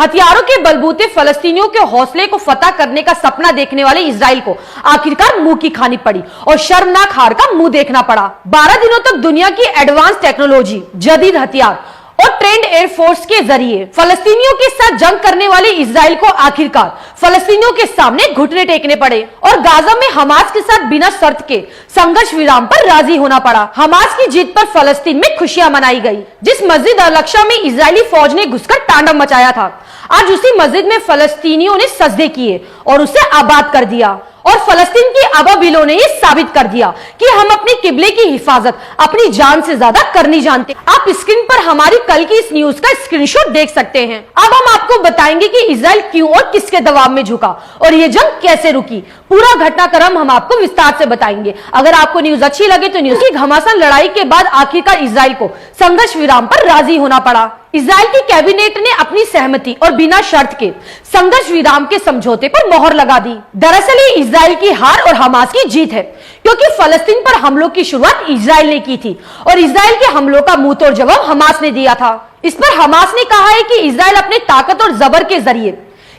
हथियारों के बलबूते फलस्तीनियों के हौसले को फतह करने का सपना देखने वाले इजराइल को आखिरकार मुंह की खानी पड़ी और शर्मनाक हार का मुंह देखना पड़ा। 12 दिनों तक दुनिया की एडवांस टेक्नोलॉजी, जदीद हथियार और ट्रेंड एयरफोर्स के जरिए फलस्तीनियों के साथ जंग करने वाले इजराइल को आखिरकार फलस्तीनियों के सामने घुटने टेकने पड़े और गाजा में हमास के साथ बिना शर्त के संघर्ष विराम पर राजी होना पड़ा। हमास की जीत पर फलस्तीन में खुशियां मनाई गई। जिस मस्जिद अल-अक्सा में इजरायली फौज ने घुसकर तांडव मचाया था, आज उसी मस्जिद में फलस्तीनियों ने सजदे किए और उसे आबाद कर दिया। और फलस्तीन की अबाबिलों ने यह साबित कर दिया कि हम अपने किबले की हिफाजत अपनी जान से ज्यादा करनी जानते। आप स्क्रीन पर हमारी कल की इस न्यूज का स्क्रीनशॉट देख सकते हैं। अब हम आपको बताएंगे कि इजराइल क्यों और किसके दबाव में झुका और ये जंग कैसे रुकी। पूरा घटनाक्रम हम आपको विस्तार से बताएंगे। अगर आपको न्यूज अच्छी लगे तो न्यूज की घमासान लड़ाई के बाद आखिरकार इजराइल को संघर्ष विराम पर राजी होना पड़ा। इजराइल की कैबिनेट ने अपनी सहमति और बिना शर्त के संघर्ष विराम के समझौते पर मोहर लगा दी। दरअसल ये इजराइल की हार और हमास की जीत है, क्योंकि फलस्तीन पर हमलों की शुरुआत इजराइल ने की थी और इजराइल के हमलों का मुंह तोड़ जवाब हमास ने दिया था। इस पर हमास ने कहा है कि इजराइल अपने ताकत और जबर के जरिए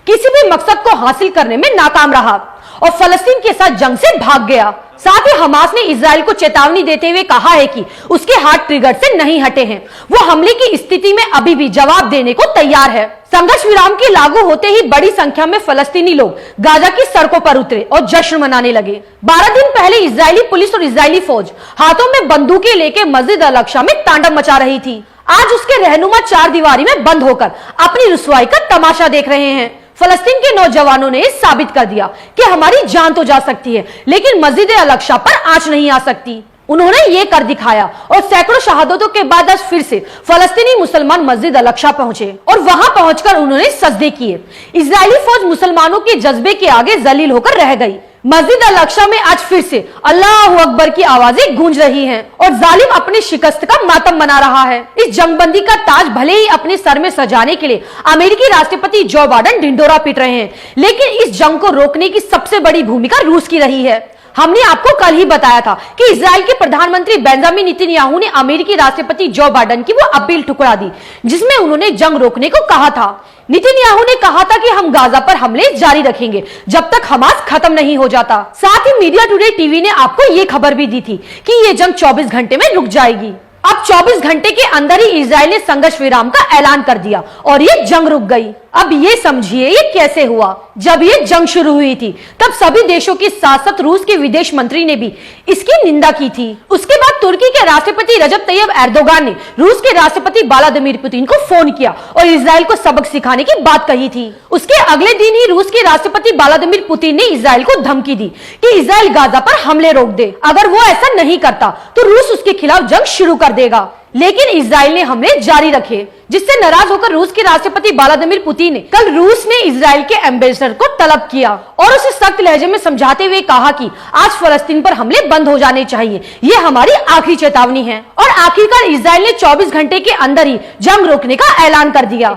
किसी भी मकसद को हासिल करने में नाकाम रहा और फलस्तीन के साथ जंग से भाग गया। साथ ही हमास ने इजराइल को चेतावनी देते हुए कहा है कि उसके हाथ ट्रिगर से नहीं हटे हैं। वो हमले की स्थिति में अभी भी जवाब देने को तैयार है। संघर्ष विराम के लागू होते ही बड़ी संख्या में फलस्तीनी लोग गाजा की सड़कों पर उतरे और जश्न मनाने लगे। 12 दिन पहले इजरायली पुलिस और इजरायली फौज हाथों में बंदूकें लेकर मस्जिद अल-अक्सा में तांडव मचा रही थी। आज उसके रहनुमा चार दीवारी में बंद होकर अपनी रुसवाई का तमाशा देख रहे हैं। फलस्तीन के नौजवानों ने साबित कर दिया कि हमारी जान तो जा सकती है, लेकिन मस्जिद अल-अक्सा पर आंच नहीं आ सकती। उन्होंने ये कर दिखाया और सैकड़ों शहादतों के बाद आज फिर से फलस्तीनी मुसलमान मस्जिद अल-अक्सा पहुंचे और वहां पहुंचकर उन्होंने सजदे किए। इजरायली फौज मुसलमानों के जज्बे के आगे जलील होकर रह गई। मस्जिद अल-अक्सा में आज फिर से अल्लाहू अकबर की आवाजें गूंज रही हैं और जालिम अपने शिकस्त का मातम मना रहा है। इस जंगबंदी का ताज भले ही अपने सर में सजाने के लिए अमेरिकी राष्ट्रपति जो बाइडेन ढिंडोरा पीट रहे हैं, लेकिन इस जंग को रोकने की सबसे बड़ी भूमिका रूस की रही है। हमने आपको कल ही बताया था कि इजराइल के प्रधानमंत्री बेंजामिन नेतन्याहू ने अमेरिकी राष्ट्रपति जो बाइडेन की वो अपील ठुकरा दी, जिसमें उन्होंने जंग रोकने को कहा था। नेतन्याहू ने कहा था कि हम गाजा पर हमले जारी रखेंगे जब तक हमास खत्म नहीं हो जाता। साथ ही मीडिया टुडे टीवी ने आपको ये खबर भी दी थी कि ये जंग 24 घंटे में रुक जाएगी। अब 24 घंटे के अंदर ही इजराइल ने संघर्ष विराम का ऐलान कर दिया और ये जंग रुक गई। अब ये समझिए ये कैसे हुआ। जब ये जंग शुरू हुई थी तब सभी देशों के साथ साथ रूस के विदेश मंत्री ने भी इसकी निंदा की थी। उसके बाद तुर्की के राष्ट्रपति रजब तैयब एर्दोगान ने रूस के राष्ट्रपति व्लादिमीर पुतिन को फोन किया और इजराइल को सबक सिखाने की बात कही थी। उसके अगले दिन ही रूस के राष्ट्रपति व्लादिमीर पुतिन ने इजराइल को धमकी दी कि इजराइल गाजा पर हमले रोक दे। अगर वो ऐसा नहीं करता तो रूस उसके खिलाफ जंग शुरू कर देगा। लेकिन इजराइल ने हमले जारी रखे, जिससे नाराज होकर रूस के राष्ट्रपति व्लादिमीर पुतिन ने कल रूस ने इजराइल के एम्बेसडर को तलब किया और उसे सख्त लहजे में समझाते हुए कहा कि आज फलस्तीन पर हमले बंद हो जाने चाहिए। ये हमारी आखिरी चेतावनी है। और आखिरकार इजराइल ने 24 घंटे के अंदर ही जंग रोकने का ऐलान कर दिया।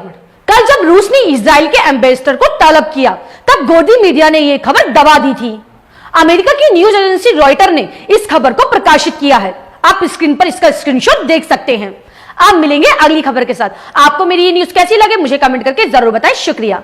कल जब रूस ने इजराइल के एम्बेसडर को तलब किया तब गोदी मीडिया ने यह खबर दबा दी थी। अमेरिका की न्यूज एजेंसी रॉयटर ने इस खबर को प्रकाशित किया है। आप स्क्रीन पर इसका स्क्रीनशॉट देख सकते हैं। आप मिलेंगे अगली खबर के साथ। आपको मेरी ये न्यूज कैसी लगे मुझे कमेंट करके जरूर बताएं। शुक्रिया।